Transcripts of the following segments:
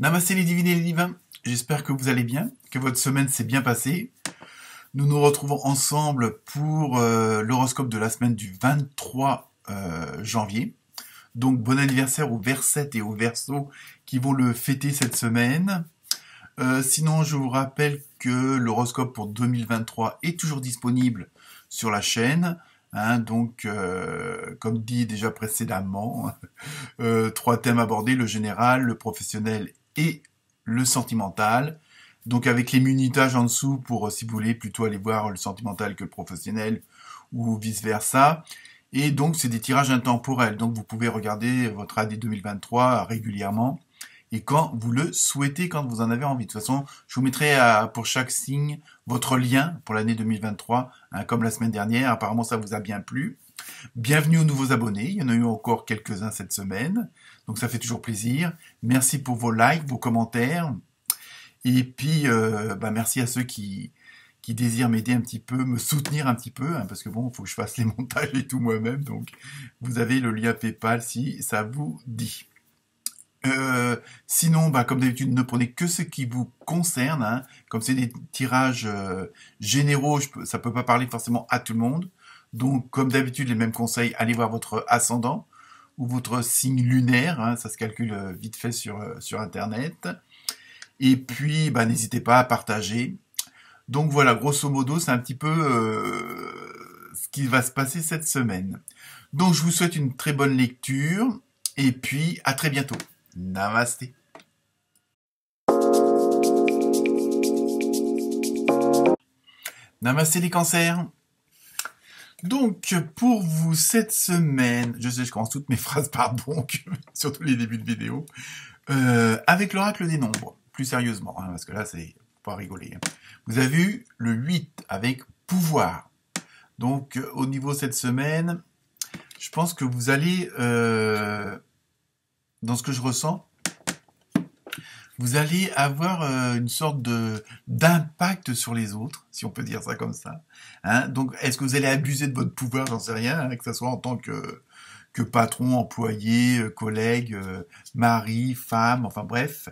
Namasté les divines et les divins, j'espère que vous allez bien, que votre semaine s'est bien passée. Nous nous retrouvons ensemble pour l'horoscope de la semaine du 23 janvier. Donc bon anniversaire aux Versettes et aux Verseaux qui vont le fêter cette semaine. Sinon, je vous rappelle que l'horoscope pour 2023 est toujours disponible sur la chaîne. Donc, comme dit déjà précédemment, 3 thèmes abordés, le général, le professionnel et le sentimental. Donc avec les munitages en dessous pour, si vous voulez, plutôt aller voir le sentimental que le professionnel ou vice-versa. Et donc c'est des tirages intemporels. Donc vous pouvez regarder votre année 2023 régulièrement et quand vous le souhaitez, quand vous en avez envie. De toute façon, je vous mettrai pour chaque signe votre lien pour l'année 2023, comme la semaine dernière. Apparemment, ça vous a bien plu. Bienvenue aux nouveaux abonnés. Il y en a eu encore quelques-uns cette semaine. Donc ça fait toujours plaisir. Merci pour vos likes, vos commentaires. Et puis, merci à ceux qui désirent m'aider un petit peu, me soutenir un petit peu, parce que bon, il faut que je fasse les montages et tout moi-même. Donc, vous avez le lien PayPal si ça vous dit. Sinon, comme d'habitude, ne prenez que ce qui vous concerne. Comme c'est des tirages généraux, ça peut pas parler forcément à tout le monde. Donc, comme d'habitude, les mêmes conseils, allez voir votre ascendant ou votre signe lunaire. Ça se calcule vite fait sur Internet. Et puis, n'hésitez pas à partager. Donc voilà, grosso modo, c'est un petit peu ce qui va se passer cette semaine. Donc, je vous souhaite une très bonne lecture. Et puis, à très bientôt. Namasté. Namasté les cancers. Donc, pour vous, cette semaine, je sais, je commence toutes mes phrases par donc, surtout les débuts de vidéo, avec l'oracle des nombres, plus sérieusement, parce que là, c'est pas rigoler. Vous avez vu le 8 avec pouvoir. Donc, au niveau de cette semaine, je pense que vous allez, dans ce que je ressens, vous allez avoir une sorte d'impact sur les autres, si on peut dire ça comme ça. Donc, est-ce que vous allez abuser de votre pouvoir? J'en sais rien, que ce soit en tant que patron, employé, collègue, mari, femme, enfin bref.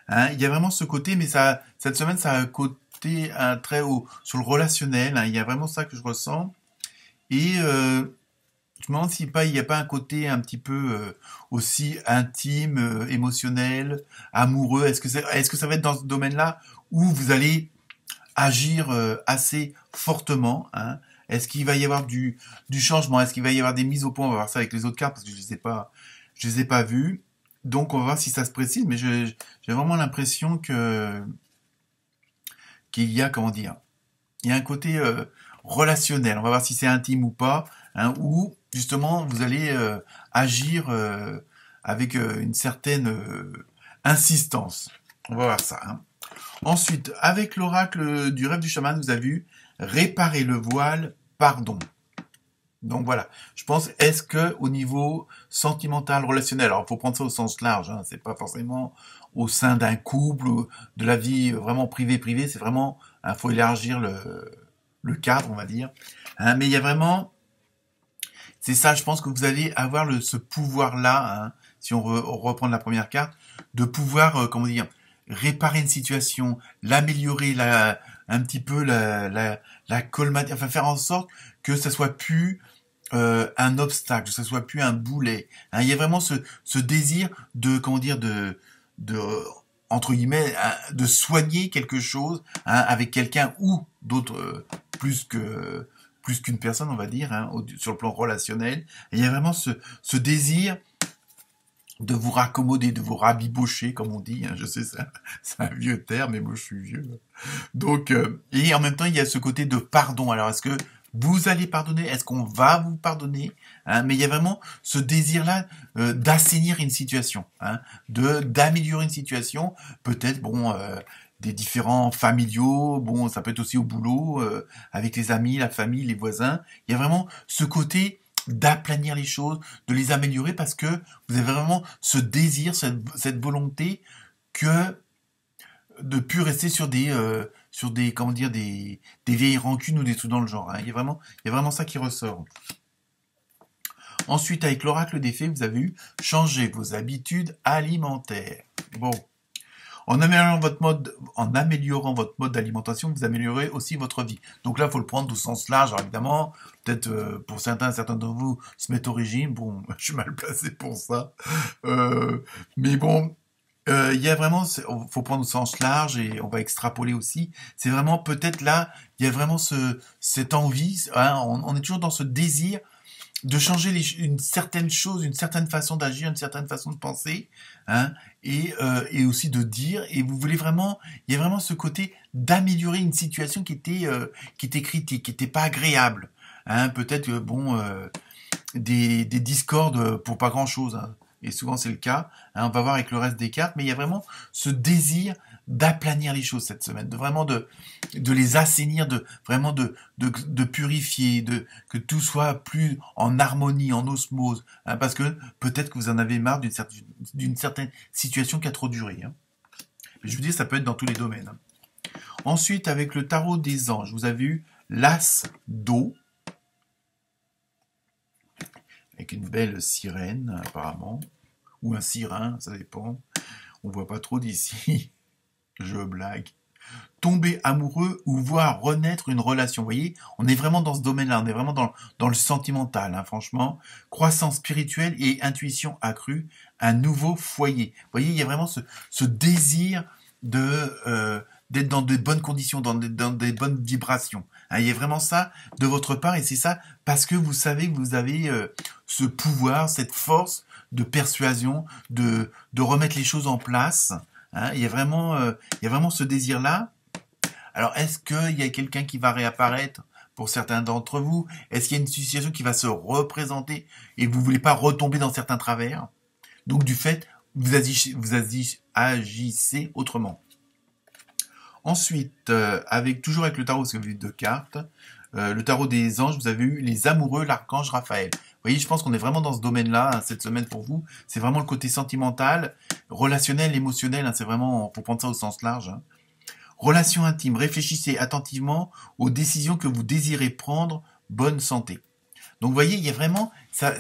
Il y a vraiment ce côté, mais cette semaine, ça a un côté très haut sur le relationnel. Il y a vraiment ça que je ressens. Et je me demande s'il n'y a pas un côté un petit peu aussi intime, émotionnel, amoureux. Est-ce que ça va être dans ce domaine-là où vous allez agir assez fortement? Est-ce qu'il va y avoir du changement? Est-ce qu'il va y avoir des mises au point? On va voir ça avec les autres cartes parce que je les ai pas vues. Donc on va voir si ça se précise, mais j'ai vraiment l'impression qu'il y a, comment dire, il y a un côté relationnel. On va voir si c'est intime ou pas, ou justement vous allez agir avec une certaine insistance. On va voir ça. Ensuite, avec l'oracle du rêve du chaman, vous avez vu réparer le voile, pardon. Donc voilà, je pense, est-ce que au niveau sentimental, relationnel, alors il faut prendre ça au sens large, c'est pas forcément au sein d'un couple ou de la vie vraiment privée, c'est vraiment, faut élargir le cadre, on va dire. Mais il y a vraiment, c'est ça, je pense que vous allez avoir ce pouvoir-là, si on reprend la première carte, de pouvoir, comment dire, réparer une situation, l'améliorer, un petit peu la colmater, enfin faire en sorte que ça soit plus un obstacle, que ça soit plus un boulet. Il y a vraiment ce désir de, comment dire, de entre guillemets, de soigner quelque chose avec quelqu'un ou d'autres, plus qu'une personne, on va dire, sur le plan relationnel. Et il y a vraiment ce désir de vous raccommoder, de vous rabibocher, comme on dit. Je sais, c'est un vieux terme, mais moi je suis vieux. Donc, et en même temps, il y a ce côté de pardon. Alors, est-ce que vous allez pardonner? Est-ce qu'on va vous pardonner? Mais il y a vraiment ce désir-là d'assainir une situation, d'améliorer une situation. Peut-être, des différents familiaux. Ça peut être aussi au boulot, avec les amis, la famille, les voisins. Il y a vraiment ce côté d'aplanir les choses, de les améliorer parce que vous avez vraiment ce désir, cette volonté que de plus rester sur des comment dire, des vieilles rancunes ou des trucs dans le genre. Il y a vraiment ça qui ressort. Ensuite, avec l'oracle des fées, vous avez eu changer vos habitudes alimentaires. Bon, En améliorant votre mode d'alimentation, vous améliorez aussi votre vie. Donc là, il faut le prendre au sens large. Alors évidemment, peut-être pour certains d'entre vous se mettent au régime. Bon, je suis mal placé pour ça. Mais bon, il y a vraiment, faut prendre au sens large et on va extrapoler aussi. C'est vraiment peut-être là, il y a vraiment cette envie. Hein, on est toujours dans ce désir de changer une certaine chose, une certaine façon d'agir, une certaine façon de penser, hein, et aussi de dire. Et vous voulez vraiment, il y a vraiment ce côté d'améliorer une situation qui était critique, qui était pas agréable. Hein, peut-être bon, des discordes pour pas grand-chose. Hein, et souvent c'est le cas. Hein, on va voir avec le reste des cartes, mais il y a vraiment ce désir d'aplanir les choses cette semaine, de les assainir, de purifier, que tout soit plus en harmonie, en osmose, hein, parce que peut-être que vous en avez marre d'une certaine situation qui a trop duré. Hein. Je vous dis, ça peut être dans tous les domaines. Hein. Ensuite, avec le tarot des anges, vous avez eu l'as d'eau, avec une belle sirène apparemment, ou un sirin, ça dépend. On voit pas trop d'ici. Je blague. Tomber amoureux ou voir renaître une relation. Vous voyez, on est vraiment dans ce domaine-là, on est vraiment dans le sentimental, hein, franchement. Croissance spirituelle et intuition accrue, un nouveau foyer. Vous voyez, il y a vraiment ce désir d'être dans de bonnes conditions, dans des bonnes vibrations. Hein, il y a vraiment ça de votre part, et c'est ça parce que vous savez que vous avez ce pouvoir, cette force de persuasion, de remettre les choses en place. Hein, il y a vraiment ce désir-là. Alors, est-ce qu'il y a quelqu'un qui va réapparaître pour certains d'entre vous? Est-ce qu'il y a une situation qui va se représenter et vous voulez pas retomber dans certains travers? Donc, du fait, vous agissez autrement. Ensuite, toujours avec le tarot, parce que vous avez deux cartes, le tarot des anges, vous avez eu les amoureux, l'archange Raphaël. Vous voyez, je pense qu'on est vraiment dans ce domaine-là, hein, cette semaine pour vous. C'est vraiment le côté sentimental, relationnel, émotionnel, hein, c'est vraiment, faut prendre ça au sens large. Hein. Relation intime, réfléchissez attentivement aux décisions que vous désirez prendre, bonne santé. Donc vous voyez, il y a vraiment, ça,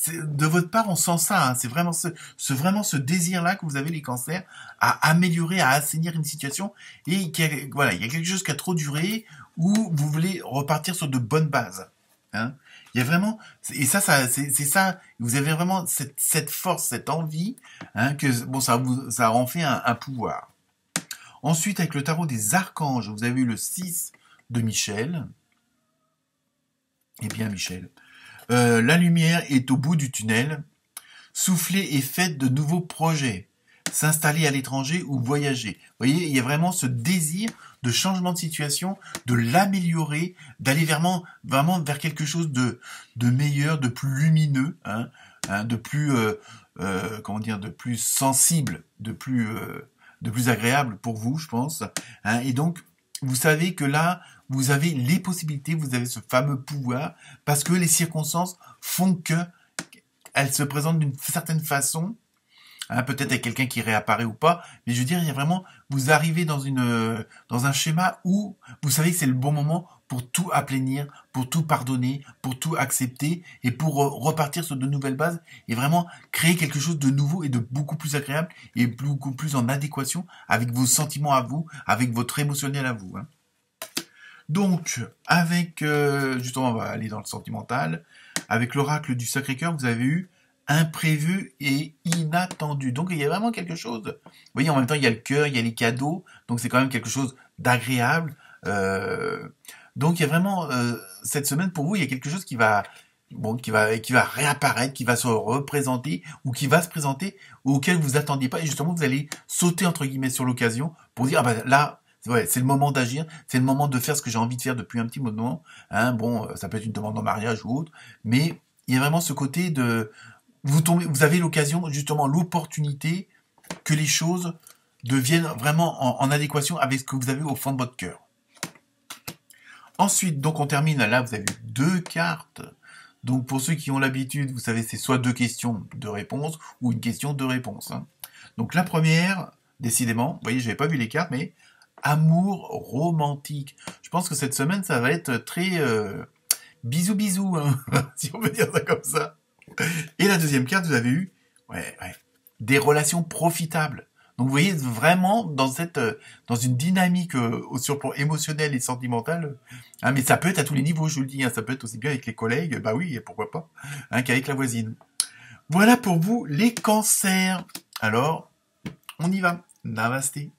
de votre part, on sent ça, hein, c'est vraiment ce désir-là que vous avez les cancers, à améliorer, à assainir une situation, et voilà, il y a quelque chose qui a trop duré, où vous voulez repartir sur de bonnes bases. Hein. Il y a vraiment, et c'est ça, vous avez vraiment cette force, cette envie, hein, que bon, ça en fait un pouvoir. Ensuite, avec le tarot des archanges, vous avez eu le 6 de Michel. Eh bien, Michel, la lumière est au bout du tunnel. Soufflez et faites de nouveaux projets. S'installer à l'étranger ou voyager. Vous voyez, il y a vraiment ce désir de changement de situation, de l'améliorer, d'aller vraiment vers quelque chose de meilleur, de plus lumineux, hein, de plus de plus sensible, de plus agréable pour vous, je pense. Hein, et donc, vous savez que là, vous avez les possibilités, vous avez ce fameux pouvoir, parce que les circonstances font que elles se présentent d'une certaine façon. Hein, peut-être avec quelqu'un qui réapparaît ou pas, mais je veux dire, il y a vraiment, vous arrivez dans un schéma où vous savez que c'est le bon moment pour tout aplanir, pour tout pardonner, pour tout accepter et pour repartir sur de nouvelles bases et vraiment créer quelque chose de nouveau et de beaucoup plus agréable et beaucoup plus en adéquation avec vos sentiments à vous, avec votre émotionnel à vous. Hein. Donc, avec, justement, on va aller dans le sentimental, avec l'oracle du Sacré-Cœur, vous avez eu imprévu et inattendu. Donc il y a vraiment quelque chose. Vous voyez, en même temps, il y a le cœur, il y a les cadeaux, donc c'est quand même quelque chose d'agréable. Donc il y a vraiment cette semaine pour vous, il y a quelque chose qui va réapparaître, qui va se représenter ou qui va se présenter auquel vous attendiez pas et justement vous allez sauter entre guillemets sur l'occasion pour dire ah ben là ouais, c'est le moment d'agir, c'est le moment de faire ce que j'ai envie de faire depuis un petit moment. Hein, bon, ça peut être une demande en mariage ou autre, mais il y a vraiment ce côté de vous avez l'occasion, justement, l'opportunité que les choses deviennent vraiment en adéquation avec ce que vous avez au fond de votre cœur. Ensuite, donc on termine, là vous avez deux cartes. Donc pour ceux qui ont l'habitude, vous savez, c'est soit deux questions de réponse ou une question de réponse. Hein. Donc la première, décidément, vous voyez, je n'avais pas vu les cartes, mais amour romantique. Je pense que cette semaine, ça va être très bisous bisous, hein, si on peut dire ça comme ça. Et la deuxième carte, vous avez eu des relations profitables. Donc vous voyez vraiment dans une dynamique sur le plan émotionnel et sentimental, hein, mais ça peut être à tous les niveaux, je vous le dis, hein, ça peut être aussi bien avec les collègues, bah oui, pourquoi pas, hein, qu'avec la voisine. Voilà pour vous les cancers. Alors, on y va. Namasté.